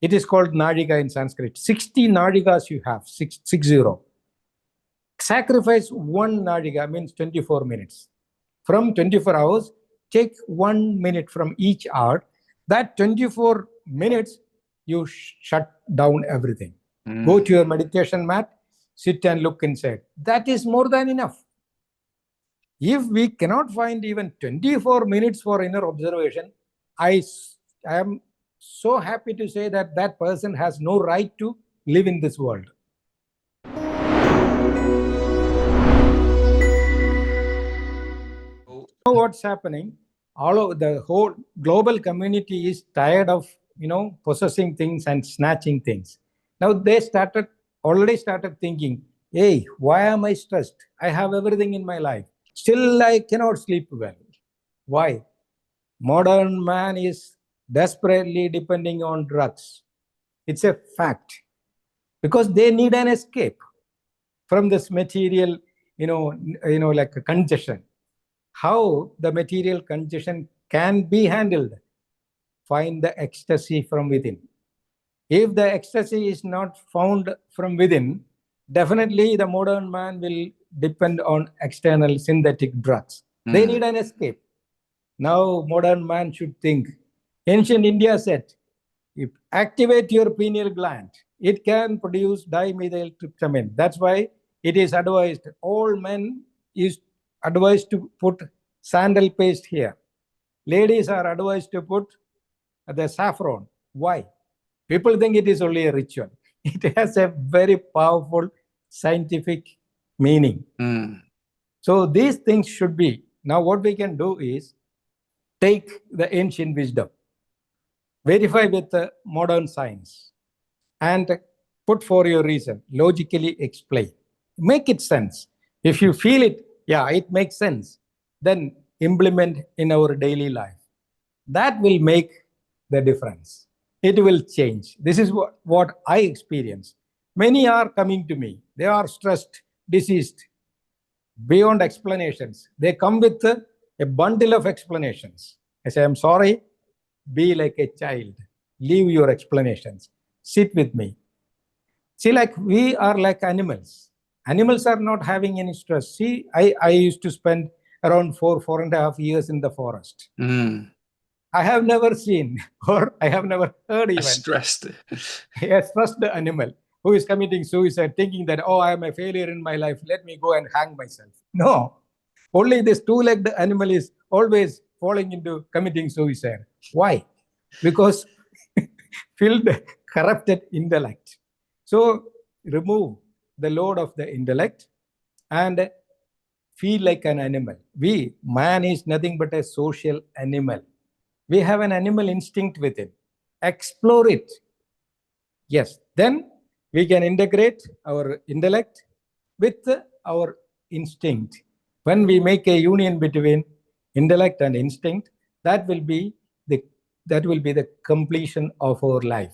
It is called Nadika in Sanskrit. 60 Nadikas you have, 60. Sacrifice one Nadika means 24 minutes. From 24 hours, take 1 minute from each hour. That 24 minutes, you shut down everything. Go to your meditation mat, sit and look inside. That is more than enough. If we cannot find even 24 minutes for inner observation, I am so happy to say that that person has no right to live in this world. Now what's happening? All of the whole global community is tired of possessing things and snatching things. Now they already started thinking, hey, why am I stressed? I have everything in my life. Still, I cannot sleep well. Why? Modern man is desperately depending on drugs. It's a fact. Because they need an escape from this material, like a congestion. How the material congestion can be handled? Find the ecstasy from within. If the ecstasy is not found from within, definitely the modern man will depend on external synthetic drugs. They need an escape. Now modern man should think. Ancient India said, if activate your pineal gland, it can produce dimethyltryptamine. That's why it is advised, all men is advised to put sandal paste here. Ladies are advised to put the saffron. Why? People think it is only a ritual. It has a very powerful scientific meaning. So these things should be. Now what we can do is take the ancient wisdom, verify with the modern science, and put for your reason, logically explain. Make it sense. If you feel it, yeah, it makes sense, then implement in our daily life. That will make the difference. It will change. This is what I experience. Many are coming to me. They are stressed, diseased, beyond explanations. They come with a bundle of explanations. I say, I'm sorry, be like a child. Leave your explanations. Sit with me. See, like we are like animals. Animals are not having any stress. See, I used to spend around 4.5 years in the forest. I have never seen, or I have never heard even a stressed animal who is committing suicide, thinking that, oh, I am a failure in my life, let me go and hang myself. No, only this two-legged animal is always falling into committing suicide. Why? Because filled corrupted intellect. So remove the load of the intellect and feel like an animal. Man is nothing but a social animal. We have an animal instinct within. Explore it. Yes, then we can integrate our intellect with our instinct. When we make a union between intellect and instinct, that will be the completion of our life.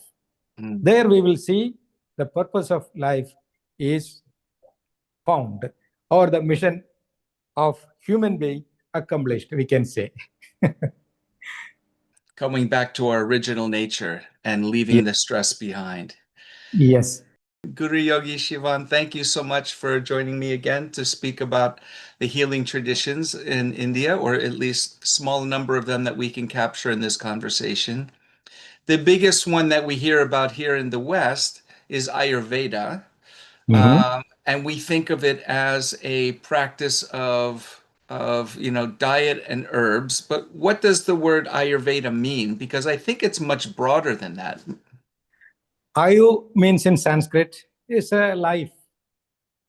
There we will see the purpose of life is found, or the mission of human being accomplished, we can say. Coming back to our original nature and leaving the stress behind. Yes. Guru Yogi Shivan, thank you so much for joining me again to speak about the healing traditions in India, or at least a small number of them that we can capture in this conversation. The biggest one that we hear about here in the West is Ayurveda. And we think of it as a practice of diet and herbs. But what does the word Ayurveda mean? Because I think it's much broader than that. Ayu means in Sanskrit is a life.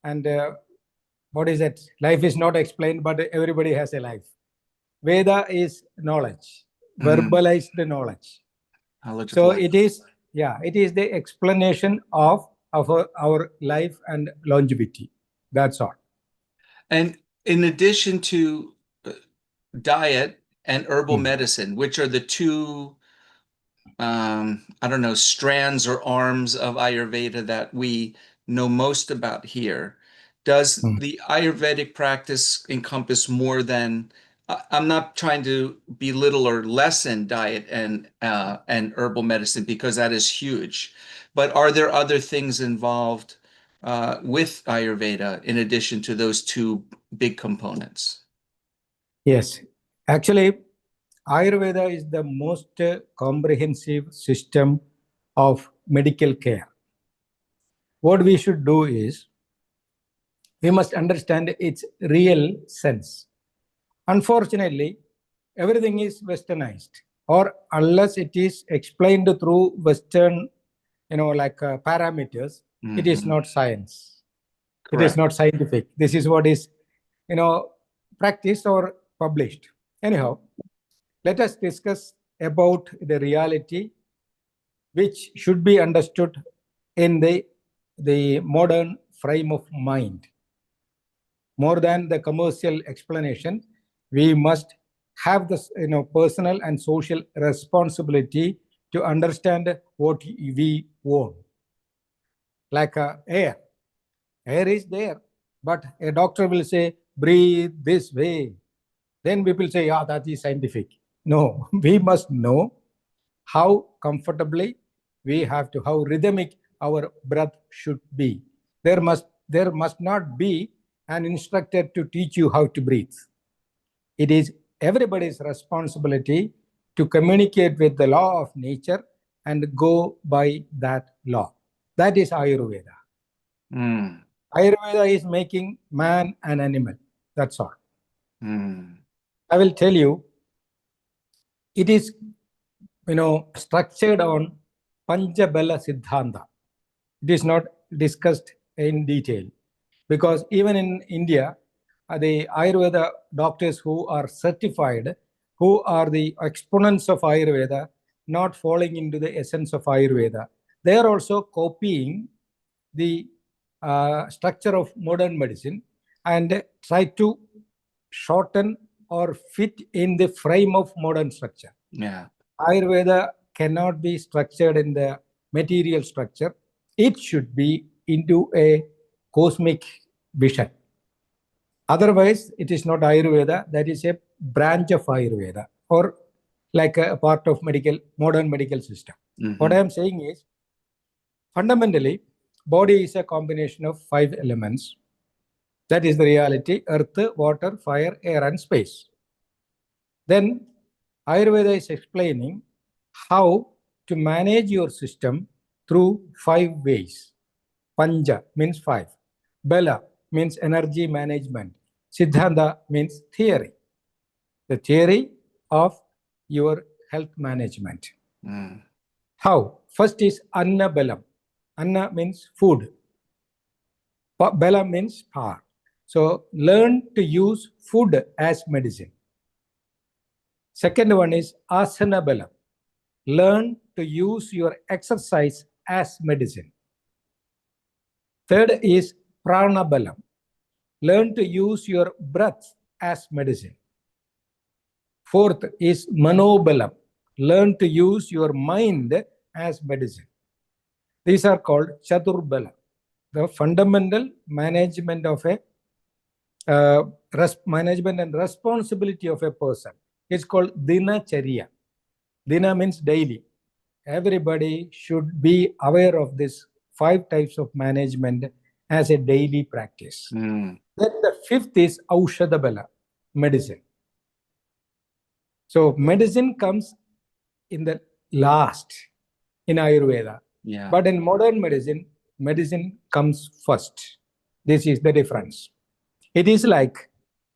And what is it? Life is not explained, but everybody has a life. Veda is knowledge, verbalized knowledge. So it is the explanation of our life and longevity. That's all. And in addition to diet and herbal medicine, which are the two, strands or arms of Ayurveda that we know most about here, does the Ayurvedic practice encompass more than I'm not trying to belittle or lessen diet and herbal medicine because that is huge. But are there other things involved with Ayurveda in addition to those two big components? Yes, actually, Ayurveda is the most comprehensive system of medical care. What we should do is we must understand its real sense. Unfortunately, everything is westernized, or unless it is explained through Western, parameters, it is not science. It is Correct. not scientific. This is what is, practiced or published. Anyhow, let us discuss about the reality which should be understood in the modern frame of mind. More than the commercial explanation, we must have this personal and social responsibility to understand what we want. Like air is there, but a doctor will say breathe this way, then people say, yeah, that is scientific. No, we must know how comfortably we have to, how rhythmic our breath should be. There must not be an instructor to teach you how to breathe. It is everybody's responsibility to communicate with the law of nature and go by that law. That is Ayurveda. Mm. Ayurveda is making man an animal. That's all. Mm. I will tell you, it is structured on Pancha Bela Siddhanta. It is not discussed in detail because even in India, the Ayurveda doctors who are certified, who are the exponents of Ayurveda, not falling into the essence of Ayurveda, they are also copying the structure of modern medicine and try to shorten or fit in the frame of modern structure. Yeah. Ayurveda cannot be structured in the material structure. It should be into a cosmic vision. Otherwise, it is not Ayurveda. That is a branch of Ayurveda or like a part of modern medical system. What I am saying is, fundamentally, body is a combination of 5 elements. That is the reality: earth, water, fire, air, and space. Then Ayurveda is explaining how to manage your system through 5 ways. Pancha means 5. Bela means energy management. Siddhanta means theory. The theory of your health management. Mm. How? First is Anna Belam. Anna means food. Bela means power. So learn to use food as medicine. Second one is Asana Belam. Learn to use your exercise as medicine. Third is Prana Belam. Learn to use your breath as medicine. Fourth is Manobalam. Learn to use your mind as medicine. These are called Chaturbalam, the fundamental management of a management and responsibility of a person. It's called Dinacharya. Dina means daily. Everybody should be aware of this 5 types of management as a daily practice. Mm. Then the fifth is Aushadabala, medicine. So medicine comes in the last in Ayurveda. Yeah. But in modern medicine, medicine comes first. This is the difference. It is like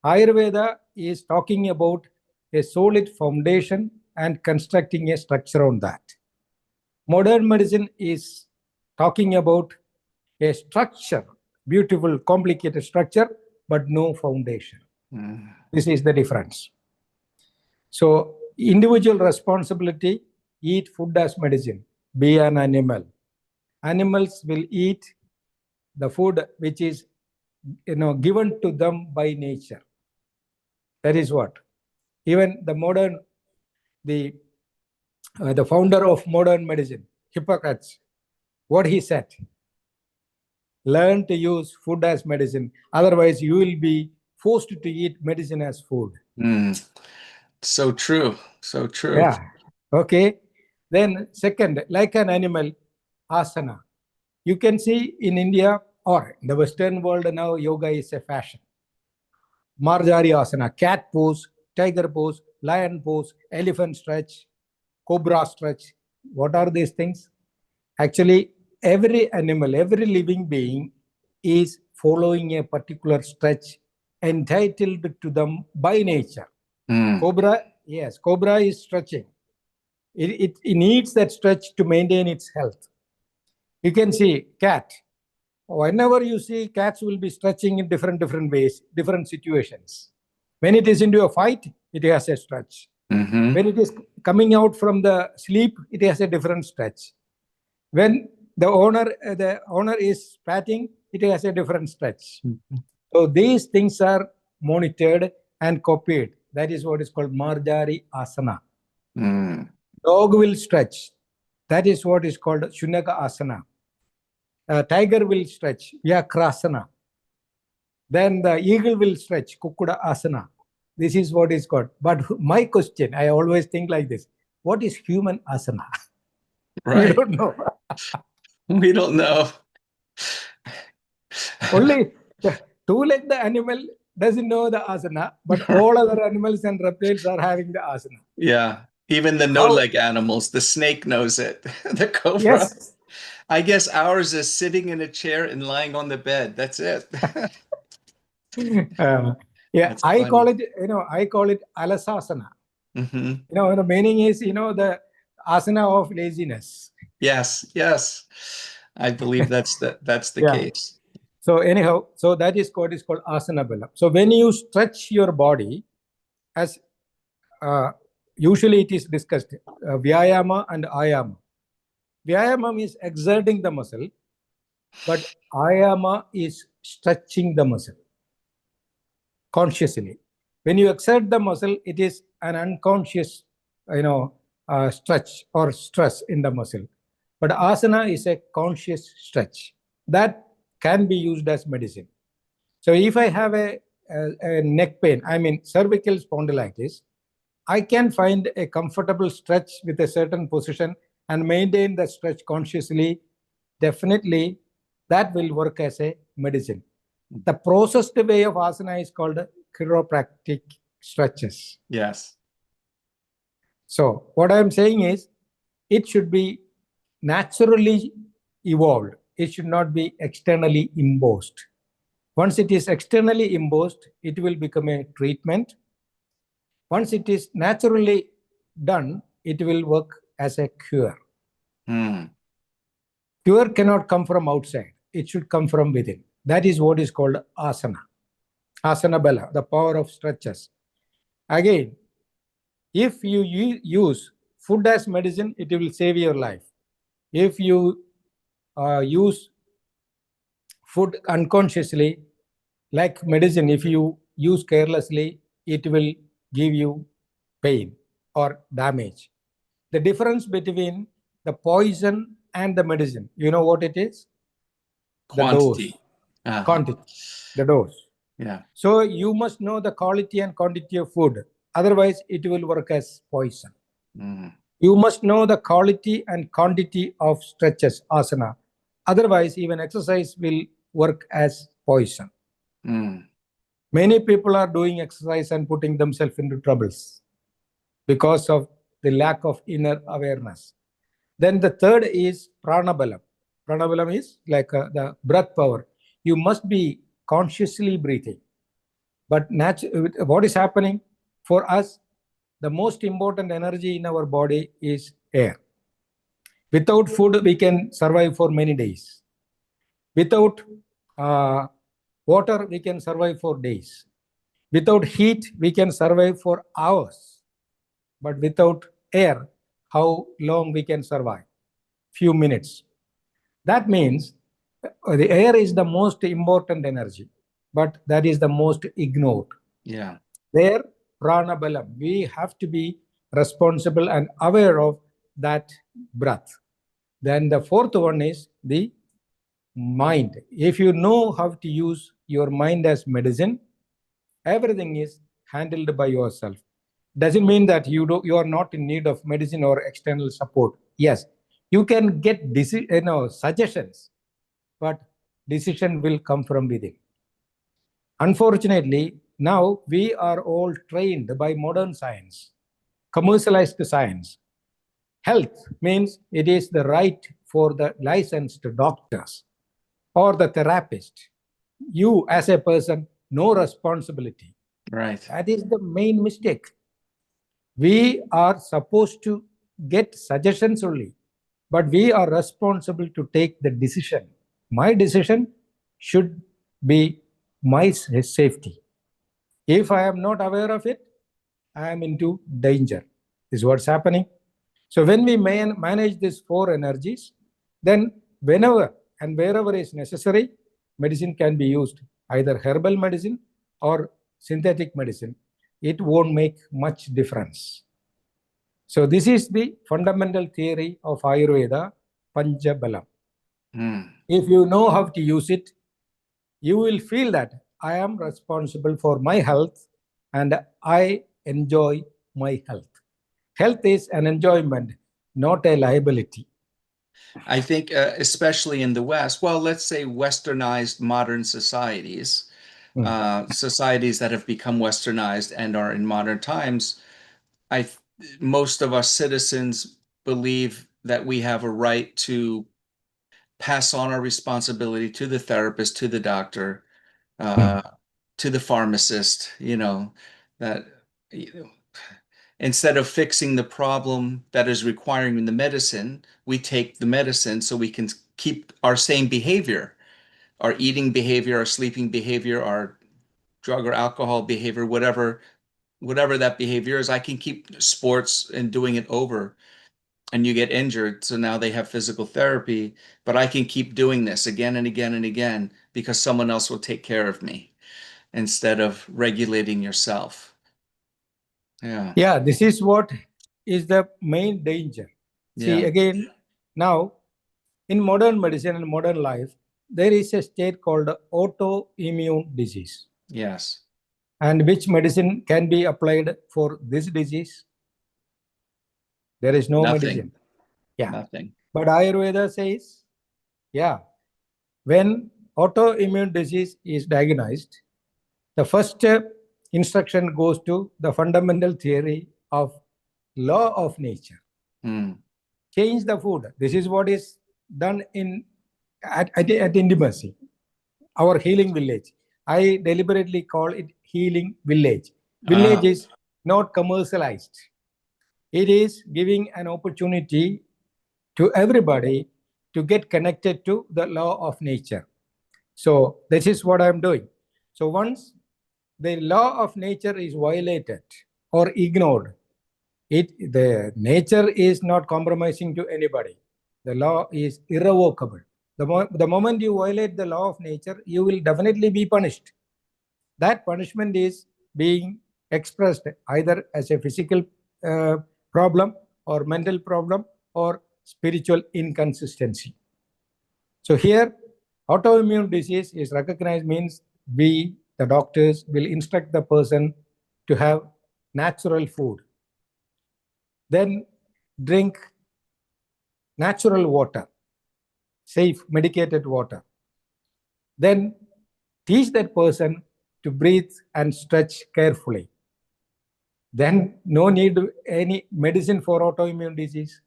Ayurveda is talking about a solid foundation and constructing a structure on that. Modern medicine is talking about a structure, beautiful, complicated structure, but no foundation. Mm. This is the difference. So, individual responsibility: eat food as medicine, be an animal. Animals will eat the food which is given to them by nature. That is what. Even the founder of modern medicine, Hippocrates, what he said: learn to use food as medicine. Otherwise, you will be forced to eat medicine as food. Mm. So true. So true. Yeah. Okay. Then second, like an animal, asana. You can see in India or in the Western world now, yoga is a fashion. Marjari asana, cat pose, tiger pose, lion pose, elephant stretch, cobra stretch. What are these things? Actually, every animal, every living being is following a particular stretch entitled to them by nature. Mm. Cobra, yes, cobra is stretching. It needs that stretch to maintain its health. You can see cat. Whenever you see, cats will be stretching in different ways, different situations. When it is into a fight, it has a stretch. Mm-hmm. When it is coming out from the sleep, it has a different stretch. When the owner is patting, it has a different stretch. So these things are monitored and copied. That is what is called Marjari Asana. Mm. Dog will stretch. That is what is called Shunyaka Asana. Tiger will stretch, Vyakrasana. Then the eagle will stretch, Kukuda Asana. This is what is called. But my question, I always think like this: what is human asana? We Right. don't know. We don't know. Only the two-legged animal doesn't know the asana, but all other animals and reptiles are having the asana. Yeah. Even the How? no-leg animals, the snake knows it. The cobra. Yes. I guess ours is sitting in a chair and lying on the bed. That's it. Yeah, That's I call funny. it, I call it alasasana. Mm-hmm. The meaning is, the asana of laziness. Yes, yes. I believe that's the Yeah. case. So anyhow, so that is what is called asana bala. So when you stretch your body, as usually it is discussed, vyayama and ayama. Vyayama is exerting the muscle, but ayama is stretching the muscle consciously. When you exert the muscle, it is an unconscious, stretch or stress in the muscle. But asana is a conscious stretch that can be used as medicine. So if I have a neck pain, I mean cervical spondylitis, I can find a comfortable stretch with a certain position and maintain the stretch consciously. Definitely, that will work as a medicine. The processed way of asana is called chiropractic stretches. Yes. So, what I am saying is, it should be naturally evolved. It should not be externally imposed. Once it is externally imposed, it will become a treatment. Once it is naturally done, it will work as a cure. Mm. Cure cannot come from outside. It should come from within. That is what is called asana. Asana bala, the power of stretches. Again, if you use food as medicine, it will save your life. If you use food unconsciously, like medicine, if you use carelessly, it will give you pain or damage. The difference between the poison and the medicine, you know what it is? The dose, Quantity. Uh-huh. quantity, the dose. Yeah. So you must know the quality and quantity of food. Otherwise, it will work as poison. Mm. You must know the quality and quantity of stretches, asana. Otherwise, even exercise will work as poison. Mm. Many people are doing exercise and putting themselves into troubles because of the lack of inner awareness. Then the third is pranabalam. Pranabalam is like the breath power. You must be consciously breathing. But what is happening for us? The most important energy in our body is air. Without food, we can survive for many days. Without uh, water, we can survive for days. Without heat, we can survive for hours. But without air, how long we can survive? Few minutes. That means the air is the most important energy, but that is the most ignored. Yeah. There, prana balam. We have to be responsible and aware of that breath. Then the fourth one is the mind. If you know how to use your mind as medicine, everything is handled by yourself. Doesn't mean that you are not in need of medicine or external support. Yes, you can get suggestions, but decision will come from within. Unfortunately, now we are all trained by modern science, commercialized science. Health means it is the right for the licensed doctors or the therapist. You, as a person, no responsibility. Right. That is the main mistake. We are supposed to get suggestions only, but we are responsible to take the decision. My decision should be my safety. If I am not aware of it, I am into danger. This is what's happening. So when we manage these four energies, then whenever and wherever is necessary, medicine can be used, either herbal medicine or synthetic medicine. It won't make much difference. So this is the fundamental theory of Ayurveda, Pancha Bela. If you know how to use it, you will feel that I am responsible for my health and I enjoy my health. Health is an enjoyment, not a liability. I think, especially in the West, well, let's say westernized modern societies, societies that have become westernized and are in modern times, most of us citizens believe that we have a right to pass on our responsibility to the therapist, to the doctor, to the pharmacist, that instead of fixing the problem that is requiring the medicine, we take the medicine so we can keep our same behavior, our eating behavior, our sleeping behavior, our drug or alcohol behavior, whatever that behavior is. I can keep sports and doing it over, and you get injured, so now they have physical therapy, but I can keep doing this again and again and again because someone else will take care of me instead of regulating yourself. Yeah, this is what is the main danger. See, again, now in modern medicine and modern life, there is a state called autoimmune disease. Yes. And which medicine can be applied for this disease? There is no medicine. Yeah. Nothing. But Ayurveda says, yeah, when autoimmune disease is diagnosed, the first instruction goes to the fundamental theory of law of nature. Change the food. This is what is done at Intimacy, our healing village. I deliberately call it healing village. Village is not commercialized. It is giving an opportunity to everybody to get connected to the law of nature. So this is what I'm doing. So once the law of nature is violated or ignored, the nature is not compromising to anybody. The law is irrevocable. The moment you violate the law of nature, you will definitely be punished. That punishment is being expressed either as a physical problem or mental problem or spiritual inconsistency. So here, autoimmune disease is recognized, means we, the doctors, will instruct the person to have natural food. Then drink natural water, safe medicated water. Then teach that person to breathe and stretch carefully. Then no need any medicine for autoimmune disease,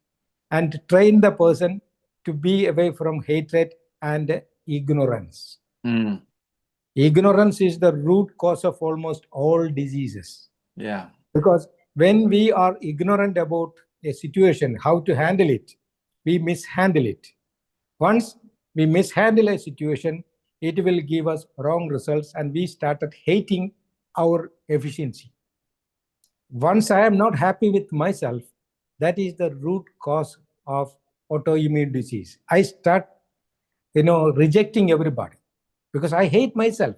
and train the person to be away from hatred and ignorance. Ignorance is the root cause of almost all diseases. Yeah. Because when we are ignorant about a situation, how to handle it, we mishandle it. Once we mishandle a situation, it will give us wrong results and we started hating our efficiency. Once I am not happy with myself, that is the root cause of autoimmune disease. I start, rejecting everybody because I hate myself.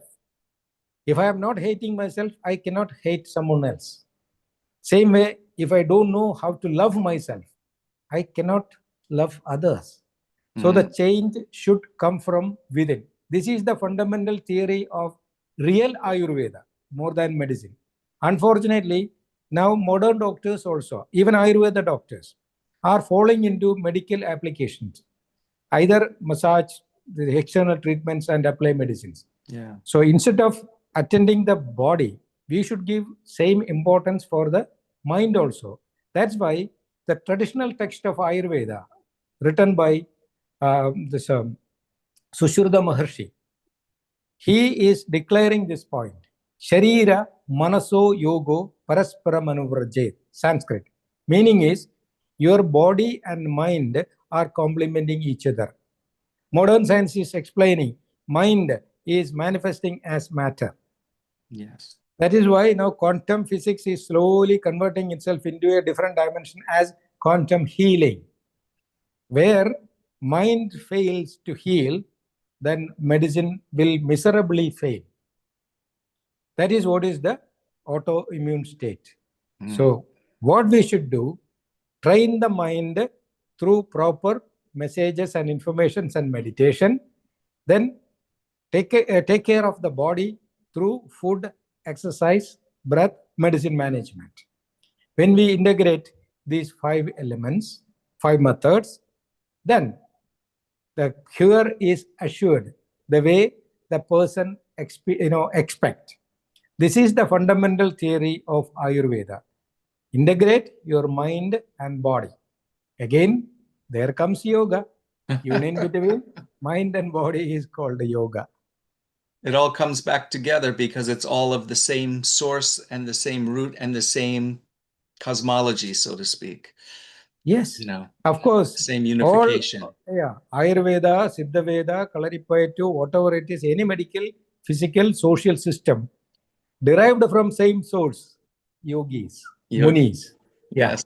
If I am not hating myself, I cannot hate someone else. Same way, if I don't know how to love myself, I cannot love others. So the change should come from within. This is the fundamental theory of real Ayurveda, more than medicine. Unfortunately, now modern doctors also, even Ayurveda doctors, are falling into medical applications, either massage, the external treatments, and apply medicines. Yeah. So instead of attending the body, we should give same importance for the mind also. That's why the traditional text of Ayurveda, written by this Sushruta Maharshi, he is declaring this point. Sharira manaso yogo paraspara manuvrajet. Sanskrit. Meaning is, your body and mind are complementing each other. Modern science is explaining mind is manifesting as matter. Yes. That is why now quantum physics is slowly converting itself into a different dimension as quantum healing. Where mind fails to heal, then medicine will miserably fail. That is what is the autoimmune state. So what we should do, train the mind through proper messages and informations and meditation, then take care of the body through food, exercise, breath, medicine management. When we integrate these 5 elements, 5 methods, then the cure is assured the way the person expect. This is the fundamental theory of Ayurveda. Integrate your mind and body. Again, there comes yoga. Even in between, mind and body is called yoga. It all comes back together because it's all of the same source and the same root and the same cosmology, so to speak. Yes, You know, of course. same unification. Ayurveda, Siddha Veda, Kalari Ayurveda, whatever it is, any medical, physical, social system derived from same source, yogis, munis. Yes.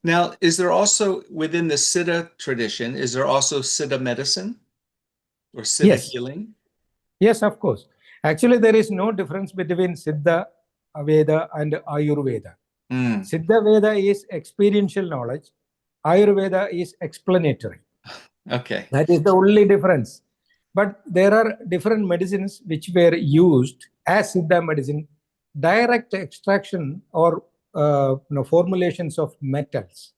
Now, is there also within the Siddha tradition, is there also Siddha medicine or Siddha healing? Yes, of course. Actually, there is no difference between Siddha Veda and Ayurveda. Siddha Veda is experiential knowledge. Ayurveda is explanatory. Okay. That is the only difference. But there are different medicines which were used as Siddha medicine, direct extraction or formulations of metals.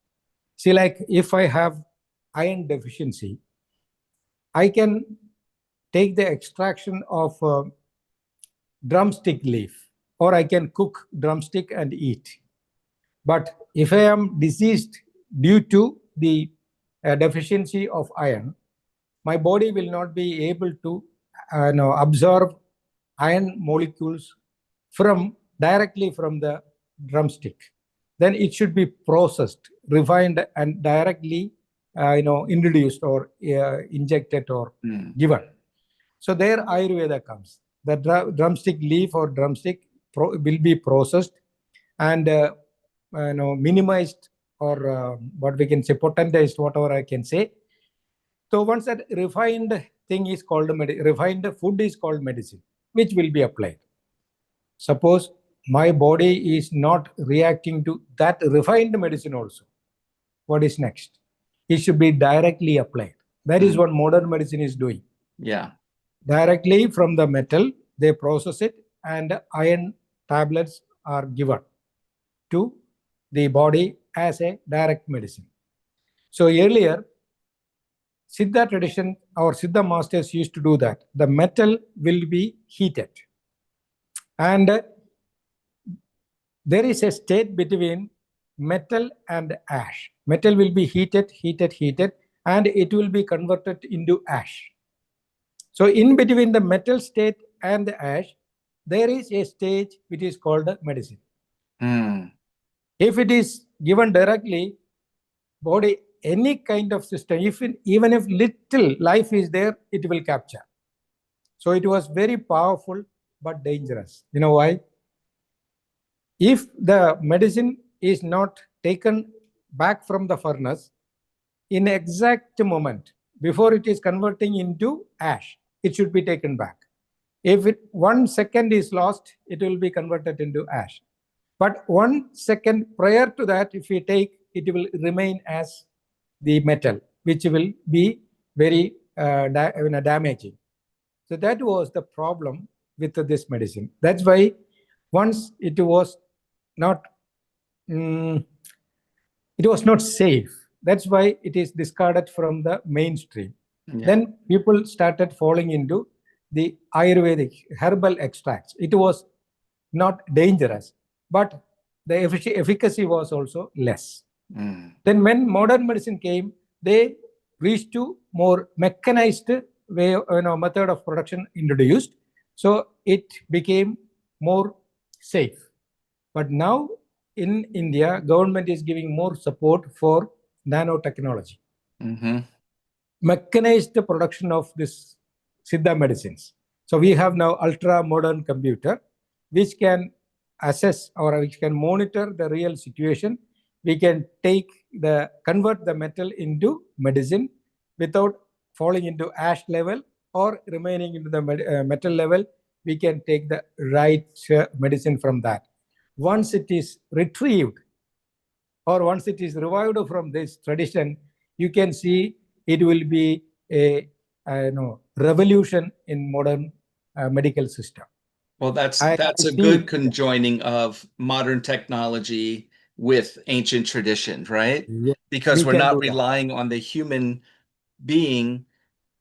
See, like if I have iron deficiency, I can take the extraction of drumstick leaf, or I can cook drumstick and eat. But if I am diseased due to the deficiency of iron, my body will not be able to absorb iron molecules directly from the drumstick. Then it should be processed, refined, and directly introduced or injected or given. So there Ayurveda comes. The drumstick leaf or drumstick will be processed and minimized, or what we can say, potentized, whatever I can say. So once that refined thing is called refined food is called medicine, which will be applied. Suppose my body is not reacting to that refined medicine also. What is next? It should be directly applied. That is what modern medicine is doing. Yeah. Directly from the metal, they process it, and iron tablets are given to the body as a direct medicine. So earlier, Siddha tradition, our Siddha masters used to do that. The metal will be heated. And there is a state between metal and ash. Metal will be heated, and it will be converted into ash. So in between the metal state and the ash, there is a stage which is called medicine. If it is given directly, body, any kind of system, even if little life is there, it will capture. So it was very powerful but dangerous. You know why? If the medicine is not taken back from the furnace in exact moment before it is converting into ash, it should be taken back. If 1 second is lost, it will be converted into ash. But 1 second prior to that, if we take, it will remain as the metal, which will be very damaging. So that was the problem with this medicine. That's why Once it was not, mm, it was not safe. That's why it is discarded from the mainstream. Yeah. Then people started falling into the Ayurvedic herbal extracts. It was not dangerous, but the efficacy was also less. Mm. Then when modern medicine came, they reached to more mechanized way, method of production introduced. So it became more safe. But now in India, government is giving more support for nanotechnology, Hmm. mechanized production of this Siddha medicines. So we have now ultra modern computer which can assess or which can monitor the real situation. We can convert the metal into medicine without falling into ash level or remaining into the metal level. We can take the right medicine from that. Once it is retrieved or once it is revived from this tradition, you can see it will be a revolution in modern medical system. Well, I that's a good see. conjoining of modern technology with ancient tradition, right? Yeah, Because we we're can not do that. relying on the human being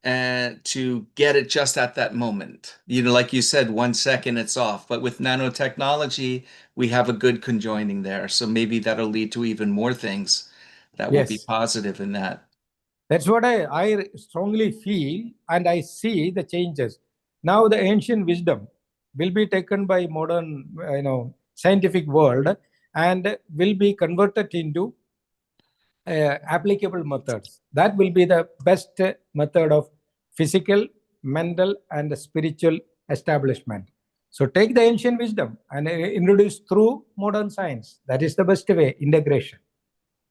to get it just at that moment. You know, like you said, 1 second it's off. But with nanotechnology, we have a good conjoining there. So maybe that'll lead to even more things that will be Yes, positive in that. that's what I strongly feel, and I see the changes. Now the ancient wisdom will be taken by modern, scientific world and will be converted into applicable methods. That will be the best method of physical, mental, and spiritual establishment. So take the ancient wisdom and introduce through modern science. That is the best way, integration.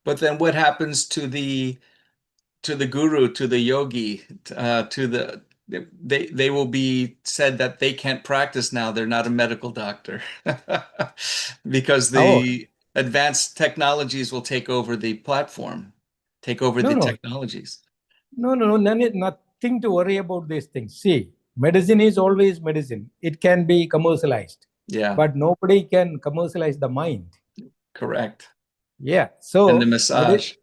But then what happens to the guru, to the yogi, to the they will be said that they can't practice now. They're not a medical doctor because Oh, the advanced technologies will take over the platform, take over no, the no, technologies. no, nothing to worry about these things. See, medicine is always medicine. It can be commercialized, Yeah, but nobody can commercialize the mind. correct. Yeah. And the So, massage.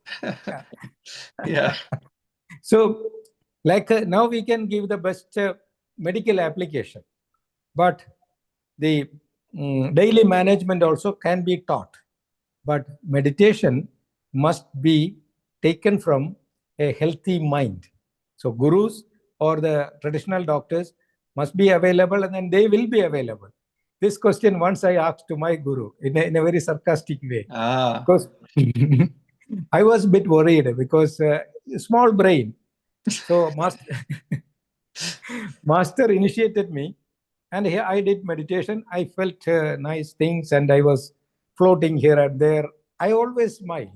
Yeah. so like now we can give the best medical application, but the daily management also can be taught. But meditation must be taken from a healthy mind. So gurus or the traditional doctors must be available, and then they will be available. This question once I asked to my guru in a very sarcastic way, Ah. because I was a bit worried because small brain. So master initiated me, and here I did meditation. I felt nice things, and I was floating here and there. I always smile,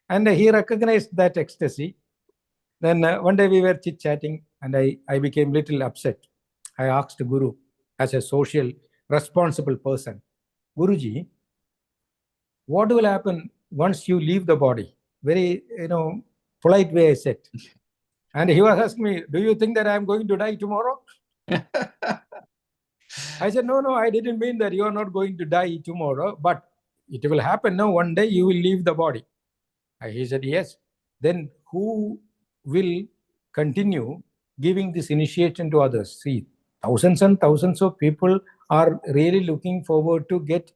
and he recognized that ecstasy. Then one day we were chit chatting, and I became little upset. I asked Guru, as a social responsible person, Guruji, what will happen once you leave the body? Very polite way I said, and he was asking me, do you think that I am going to die tomorrow? I said, no, I didn't mean that you are not going to die tomorrow, but it will happen. No, one day you will leave the body. He said, yes. Then who will continue giving this initiation to others? See, thousands and thousands of people are really looking forward to get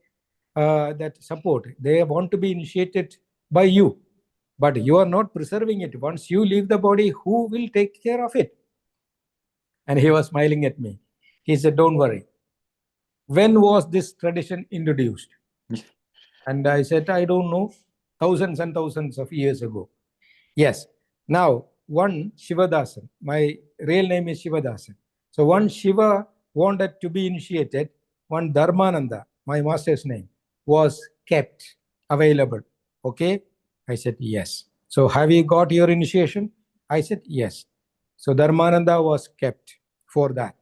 that support. They want to be initiated by you, but you are not preserving it. Once you leave the body, who will take care of it? And he was smiling at me. He said, don't worry. When was this tradition introduced? And I said, I don't know, thousands and thousands of years ago. Yes. Now, one Shivadasan, my real name is Shivadasan. So one Shiva wanted to be initiated, one Dharmananda, my master's name, was kept available. Okay? I said, yes. So have you got your initiation? I said, yes. So Dharmananda was kept for that.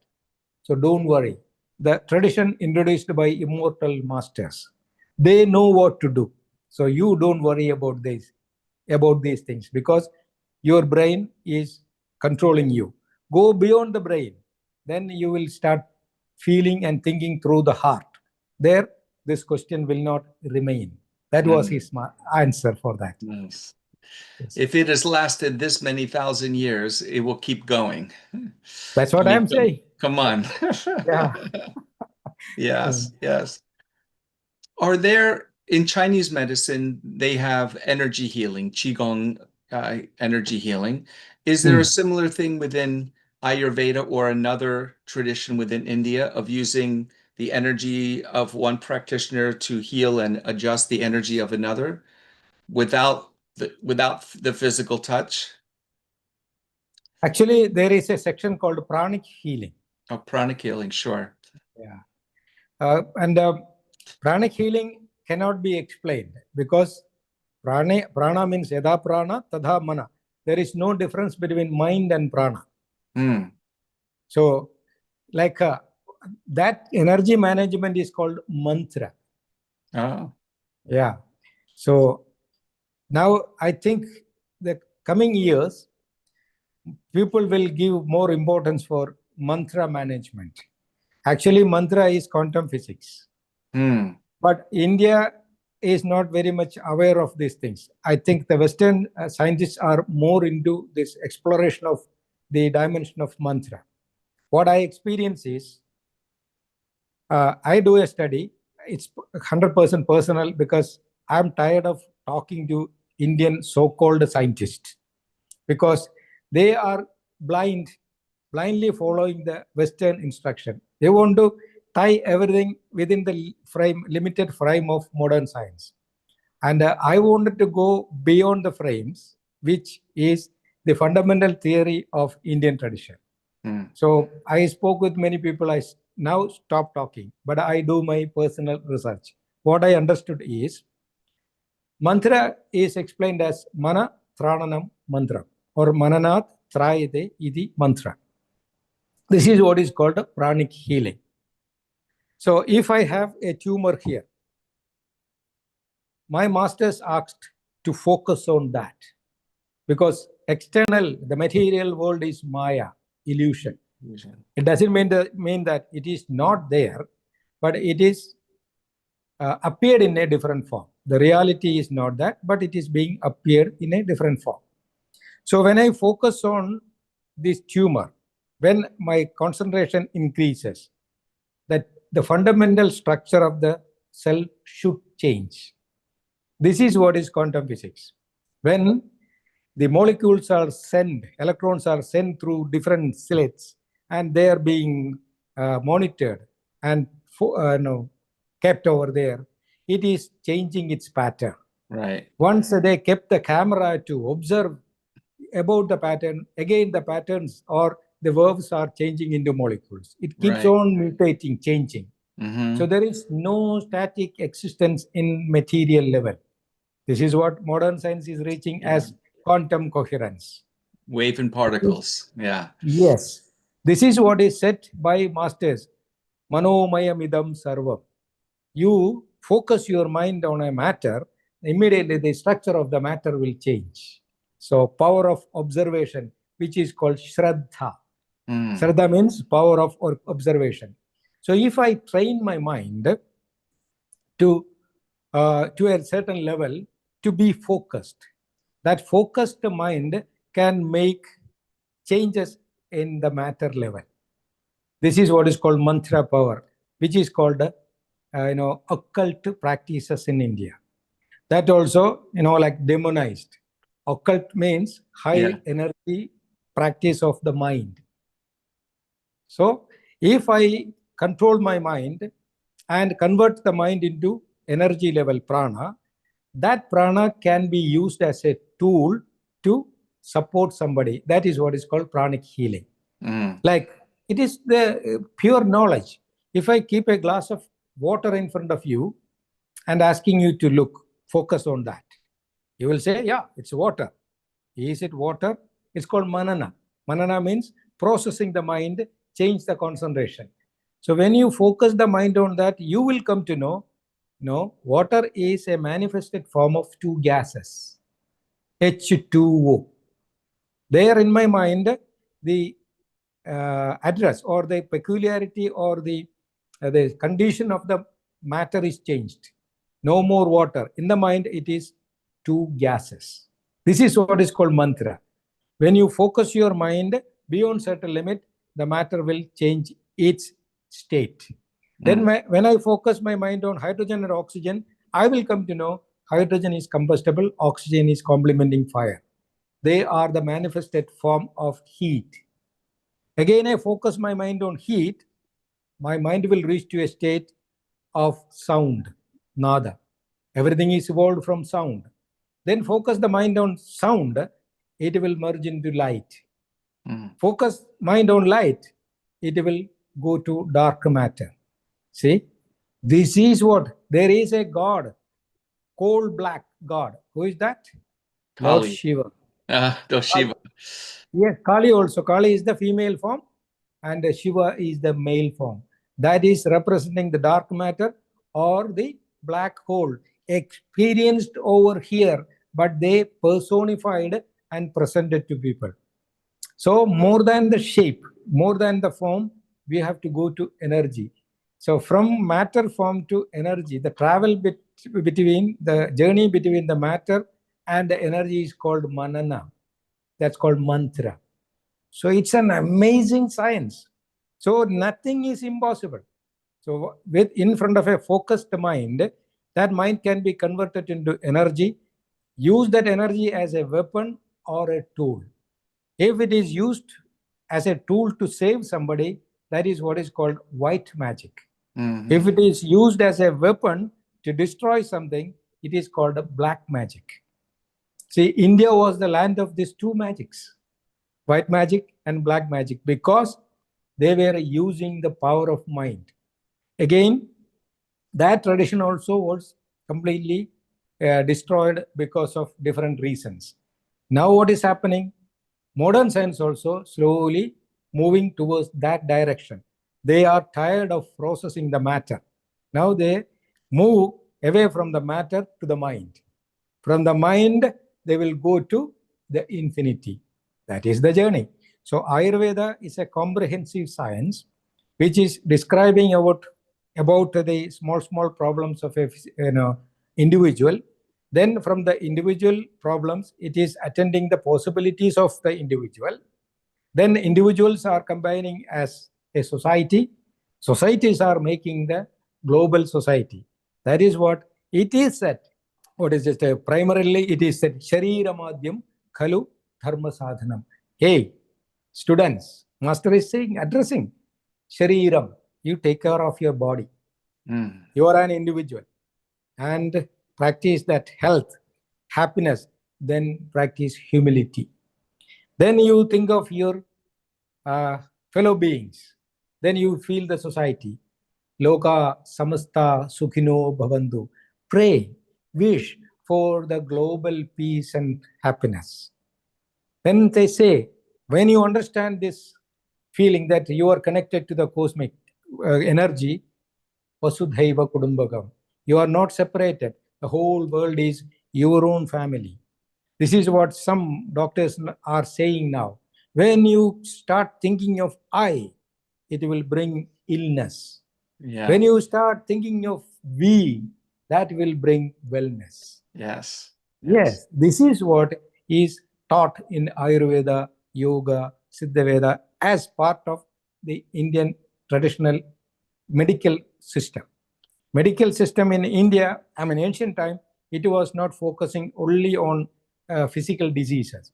So don't worry. The tradition introduced by immortal masters, they know what to do. So you don't worry about these things, because your brain is controlling you. Go beyond the brain. Then you will start feeling and thinking through the heart. there this question will not remain. That was his answer for that. Nice. Yes. If it has lasted this many thousand years, it will keep going. That's what I'm saying. Come on. Yeah. Yes, yes. Are there, in Chinese medicine, they have energy healing, Qigong energy healing. Is there a similar thing within Ayurveda or another tradition within India of using the energy of one practitioner to heal and adjust the energy of another without the physical touch? Actually, there is a section called Pranic healing. Oh, pranic healing, sure. Yeah. And pranic healing cannot be explained because prana means yada prana, tadha mana. There is no difference between mind and prana. So, like that energy management is called mantra. Oh. Yeah. So, now I think the coming years, people will give more importance for mantra management. Actually, mantra is quantum physics. But India is not very much aware of these things. I think the Western scientists are more into this exploration of the dimension of mantra. What I experience is, I do a study. It's 100% personal because I'm tired of talking to Indian so-called scientists because they are blindly following the Western instruction. They want to tie everything within the limited frame of modern science. And I wanted to go beyond the frames, which is the fundamental theory of Indian tradition. So I spoke with many people. I now stop talking, but I do my personal research. What I understood is mantra is explained as mana trananam mantra or mananat trayate iti mantra. This is what is called a pranic healing. So if I have a tumor here, my masters asked to focus on that because the material world is maya, illusion. It doesn't mean that it is not there, but it is appeared in a different form. The reality is not that, but it is being appeared in a different form. So when I focus on this tumor, when my concentration increases, that the fundamental structure of the cell should change. This is what is quantum physics. When the molecules are sent, electrons are sent through different slits, and they are being monitored and kept over there, it is changing its pattern. Right. Once they kept the camera to observe about the pattern, again the patterns or the verbs are changing into molecules. It keeps on mutating, changing. So there is no static existence in material level. This is what modern science is reaching as quantum coherence. Wave and particles. Yeah. Yes. This is what is said by masters. Manomayamidam sarvam. You focus your mind on a matter, immediately the structure of the matter will change. So power of observation, which is called Shraddha. Shraddha means power of observation. So if I train my mind to a certain level to be focused, that focused mind can make changes in the matter level. This is what is called mantra power, which is called occult practices in India. That also, like demonized. Occult means high energy practice of the mind. So if I control my mind and convert the mind into energy level prana, that prana can be used as a tool to support somebody. That is what is called pranic healing. Like it is the pure knowledge. If I keep a glass of water in front of you and asking you to focus on that, you will say, yeah, it's water. Is it water? It's called manana. Manana means processing the mind, change the concentration. So when you focus the mind on that, you will come to know, water is a manifested form of two gases, H2O. There in my mind, the address or the peculiarity or the condition of the matter is changed. No more water. In the mind, it is two gases. This is what is called mantra. When you focus your mind beyond certain limit, the matter will change its state. Then when I focus my mind on hydrogen and oxygen, I will come to know hydrogen is combustible, oxygen is complementing fire. They are the manifested form of heat. Again, I focus my mind on heat, my mind will reach to a state of sound, nada. Everything is evolved from sound. Then focus the mind on sound, it will merge into light. Focus mind on light, it will go to dark matter. See, this is what, there is a God, coal black God. Who is that? Lord Kali. Shiva. Shiva. Yes, Kali also. Kali is the female form and Shiva is the male form. That is representing the dark matter or the black hole experienced over here, but they personified and presented to people. So more than the shape, more than the form, we have to go to energy. So from matter form to energy, the travel between the journey between the matter and the energy is called manana. That's called mantra. So it's an amazing science. So nothing is impossible. So with in front of a focused mind, that mind can be converted into energy. Use that energy as a weapon or a tool. If it is used as a tool to save somebody, that is what is called white magic. If it is used as a weapon to destroy something, it is called a black magic. See, India was the land of these two magics, white magic and black magic, because they were using the power of mind. Again, that tradition also was completely destroyed because of different reasons. Now what is happening? Modern science also slowly moving towards that direction. They are tired of processing the matter. Now they move away from the matter to the mind. From the mind, they will go to the infinity. That is the journey. So Ayurveda is a comprehensive science which is describing about the small problems of a individual. Then from the individual problems, it is attending the possibilities of the individual. Then individuals are combining as a society. Societies are making the global society. That is what it is said. What is it? Primarily, it is said, Sharira Madhyam Khalu Dharma Sadhanam. Hey, students, Master is saying, addressing Shariram, you take care of your body. You are an individual. And practice that health, happiness, then practice humility. Then you think of your fellow beings. Then you feel the society. Loka samasta sukhino bhavantu. Pray, wish for the global peace and happiness. Then they say, when you understand this feeling that you are connected to the cosmic energy, Vasudhaiva Kudumbakam, you are not separated. The whole world is your own family. This is what some doctors are saying now. When you start thinking of I, it will bring illness. Yeah. When you start thinking of we, that will bring wellness. Yes. Yes, this is what is taught in Ayurveda, Yoga, Siddha Veda as part of the Indian traditional medical system. Medical system in India, ancient time, it was not focusing only on physical diseases.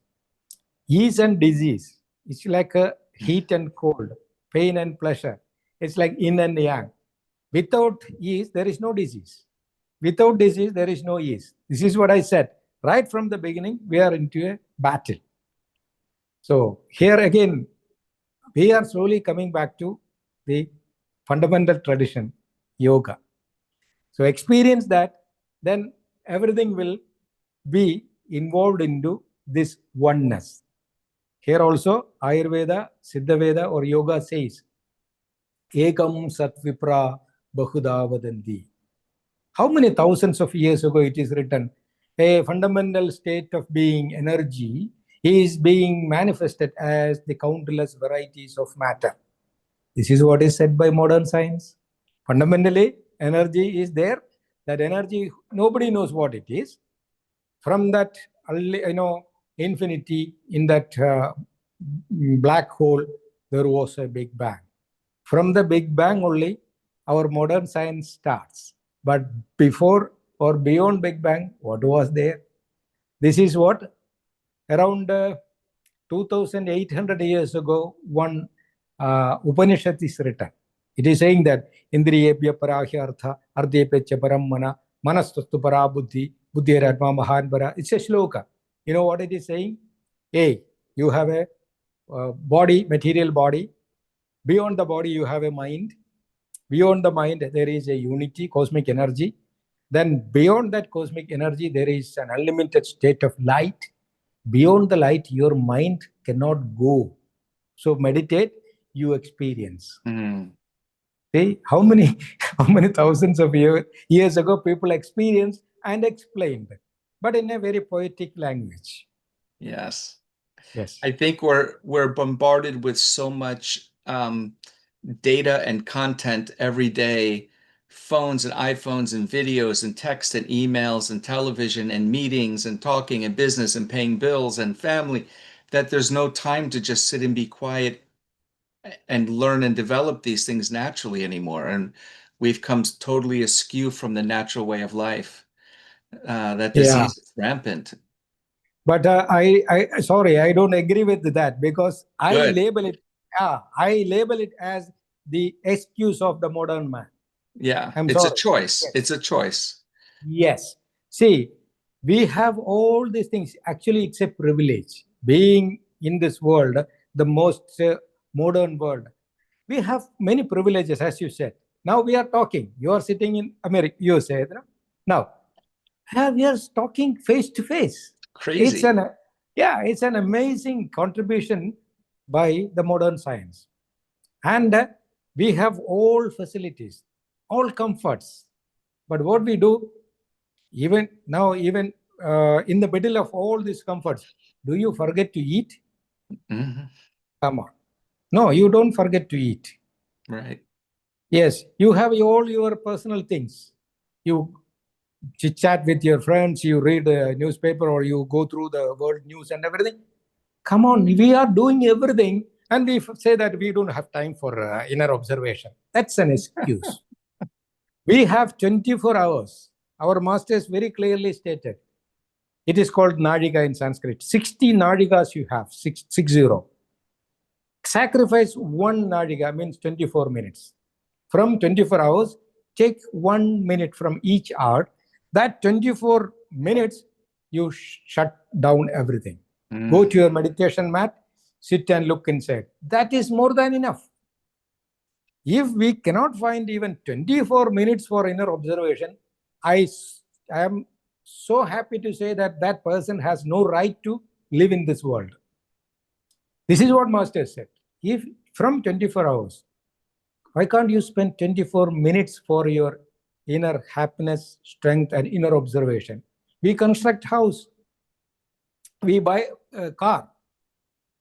Ease and disease, it's like a heat and cold, pain and pleasure. It's like yin and yang. Without ease, there is no disease. Without disease, there is no ease. This is what I said. Right from the beginning, we are into a battle. So here again, we are slowly coming back to the fundamental tradition, yoga. So experience that, then everything will be involved into this oneness. Here also, Ayurveda, Siddha Veda or Yoga says, Ekam Sat Vipra Bahuda Vadanti. How many thousands of years ago it is written? A fundamental state of being, energy, is being manifested as the countless varieties of matter. This is what is said by modern science. Fundamentally, energy is there. That energy, nobody knows what it is. From that, infinity, in that black hole, there was a big bang. From the big bang only, our modern science starts. But before or beyond big bang, what was there? This is what around 2800 years ago, one Upanishad is written. It is saying that Indriyebhya parahyartha ardhyepecha parammana manastastu parabuddhi buddhiratma mahanpara. It's a shloka. You know what it is saying? Hey, you have a body, material body. Beyond the body, you have a mind. Beyond the mind, there is a unity, cosmic energy. Then beyond that cosmic energy, there is an unlimited state of light. Beyond the light, your mind cannot go. So meditate, you experience. See how many thousands of years ago people experienced and explained, but in a very poetic language. Yes. Yes. I think we're bombarded with so much data and content every day, phones and iPhones and videos and text and emails and television and meetings and talking and business and paying bills and family, that there's no time to just sit and be quiet and learn and develop these things naturally anymore. And we've come totally askew from the natural way of life. That disease is rampant. But sorry, I don't agree with that, because I Good. label it as the excuse of the modern man. Yeah, It's a choice. Yes. It's a choice. Yes. See, we have all these things. Actually, it's a privilege. Being in this world, the most modern world, we have many privileges, as you said. Now we are talking. You are sitting in America, USA. Now, we are talking face to face. Crazy. It's an amazing contribution by the modern science. And we have all facilities, all comforts. But what we do, even in the middle of all these comforts, do you forget to eat? Mm-hmm. Come on. No, you don't forget to eat. Right. Yes, you have all your personal things. You chit-chat with your friends, you read a newspaper, or you go through the world news and everything. Come on, we are doing everything, and we say that we don't have time for inner observation. That's an excuse. We have 24 hours. Our masters very clearly stated. It is called Nadika in Sanskrit. 60 Nadikas you have, 60. Sacrifice one Nadika means 24 minutes. From 24 hours, take 1 minute from each hour. That 24 minutes, you shut down everything. Go to your meditation mat, sit and look inside. That is more than enough. If we cannot find even 24 minutes for inner observation, I am so happy to say that that person has no right to live in this world. This is what Master said. If from 24 hours, why can't you spend 24 minutes for your inner happiness, strength, and inner observation? We construct house. We buy a car,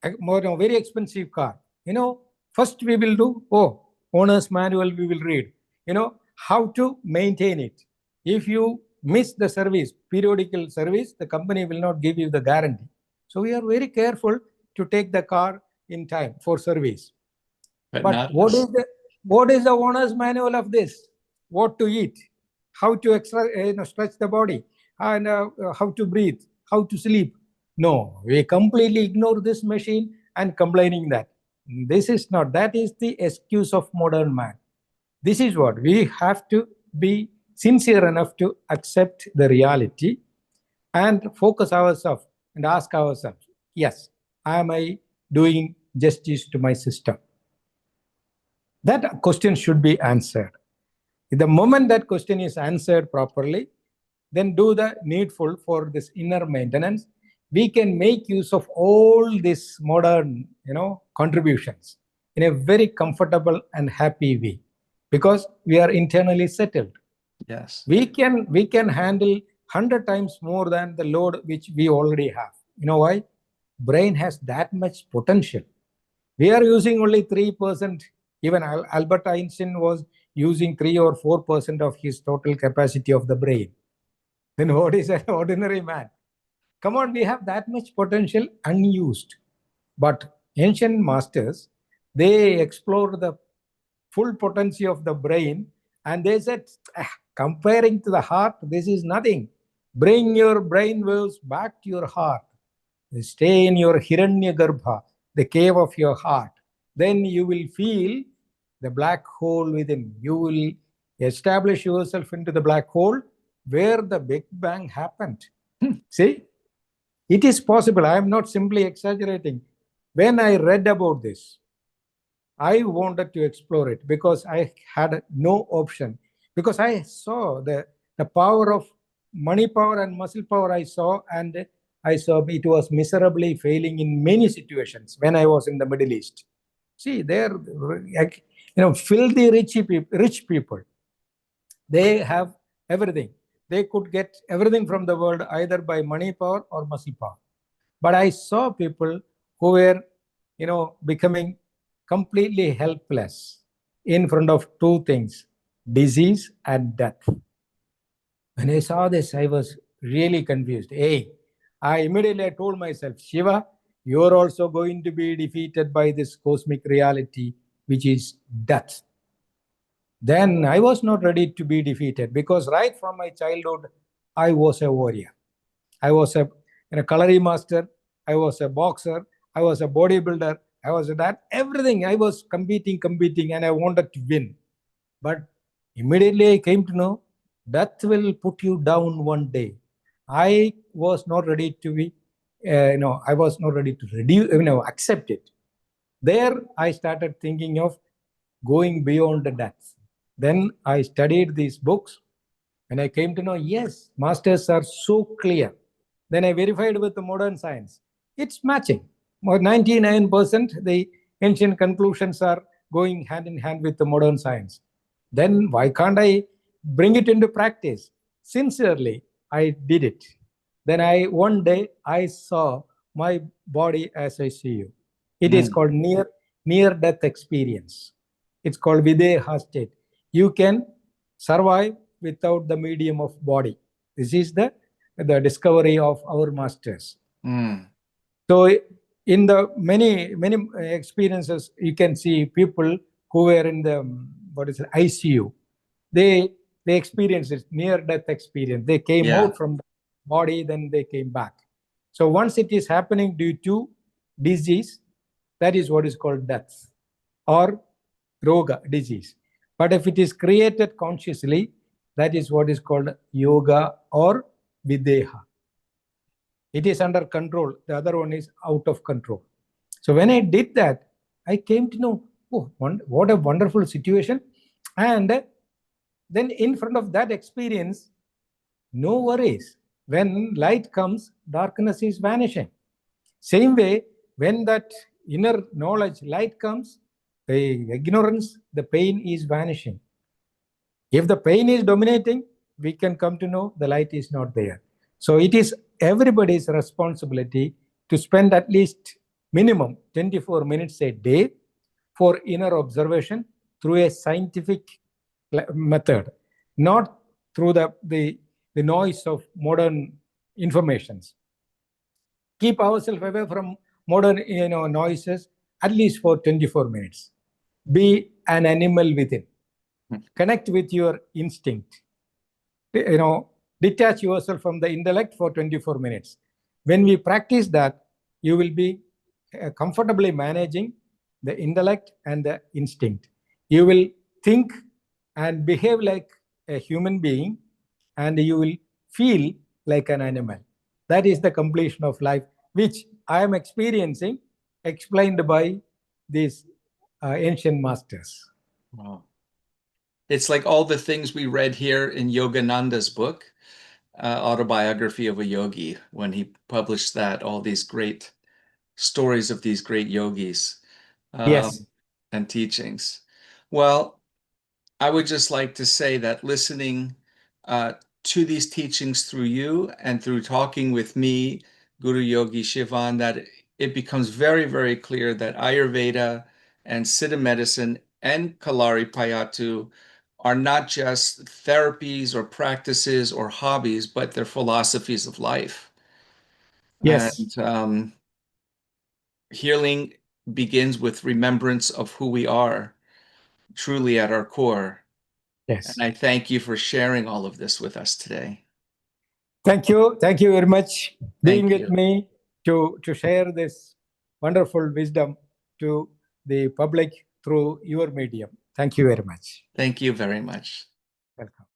a very expensive car. First we will do, owner's manual we will read. How to maintain it. If you miss the service, periodical service, the company will not give you the guarantee. So we are very careful to take the car in time for service. But what is the owner's manual of this? What to eat, how to stretch the body, and how to breathe, how to sleep. No, we completely ignore this machine and complaining that. That is the excuse of modern man. This is what we have to be sincere enough to accept the reality and focus ourselves and ask ourselves, yes, am I doing justice to my system? That question should be answered. The moment that question is answered properly, then do the needful for this inner maintenance. We can make use of all these modern, contributions in a very comfortable and happy way, because we are internally settled. Yes. We can handle 100 times more than the load which we already have. You know why? Brain has that much potential. We are using only 3%. Even Albert Einstein was using 3 or 4% of his total capacity of the brain. Then what is an ordinary man? Come on, we have that much potential unused. But ancient masters, they explored the full potency of the brain, and they said, comparing to the heart, this is nothing. Bring your brain waves back to your heart. Stay in your Hiranyagarbha, the cave of your heart. Then you will feel the black hole within. You will establish yourself into the black hole where the Big Bang happened. See, it is possible. I am not simply exaggerating. When I read about this, I wanted to explore it because I had no option. Because I saw the power of money power and muscle power I saw, and I saw it was miserably failing in many situations when I was in the Middle East. See, they're filthy rich people. They have everything. They could get everything from the world either by money power or muscle power. But I saw people who were, becoming completely helpless in front of two things: disease and death. When I saw this, I was really confused. I immediately told myself, Shiva, you're also going to be defeated by this cosmic reality, which is death. Then I was not ready to be defeated because right from my childhood, I was a warrior. I was a Kalari master. I was a boxer. I was a bodybuilder. I was that everything. I was competing, and I wanted to win. But immediately I came to know death will put you down one day. I was not ready to be, I was not ready to reduce, accept it. There I started thinking of going beyond the death. Then I studied these books and I came to know, yes, masters are so clear. Then I verified with the modern science. It's matching. 99% the ancient conclusions are going hand in hand with the modern science. Then why can't I bring it into practice? Sincerely, I did it. Then one day I saw my body as I see you. It is called near death experience. It's called Videha state. You can survive without the medium of body. This is the discovery of our masters. So in the many experiences, you can see people who were in the ICU. They experienced this near death experience. They came out from the body, then they came back. So once it is happening due to disease, that is what is called death or roga, disease. But if it is created consciously, that is what is called yoga or videha. It is under control. The other one is out of control. So when I did that, I came to know, what a wonderful situation. And then in front of that experience, no worries. When light comes, darkness is vanishing. Same way, when that inner knowledge, light comes, the ignorance, the pain is vanishing. If the pain is dominating, we can come to know the light is not there. So it is everybody's responsibility to spend at least minimum 24 minutes a day for inner observation through a scientific method, not through the noise of modern informations. Keep ourselves away from modern noises at least for 24 minutes. Be an animal within. Connect with your instinct. Detach yourself from the intellect for 24 minutes. When we practice that, you will be comfortably managing the intellect and the instinct. You will think and behave like a human being, and you will feel like an animal. That is the completion of life, which I am experiencing, explained by these ancient masters. Wow. It's like all the things we read here in Yogananda's book, Autobiography of a Yogi, when he published that, all these great stories of these great yogis Yes. and teachings. Well, I would just like to say that listening to these teachings through you and through talking with me, Guru Yogi Shivan, that it becomes very, very clear that Ayurveda and Siddha medicine and Kalari Payattu are not just therapies or practices or hobbies, but they're philosophies of life. Yes. And healing begins with remembrance of who we are truly at our core. And Yes. I thank you for sharing all of this with us today. Thank you. Thank you very much being Thank with you. me to share this wonderful wisdom to the public through your medium. Thank you very much. Thank you very much. Welcome.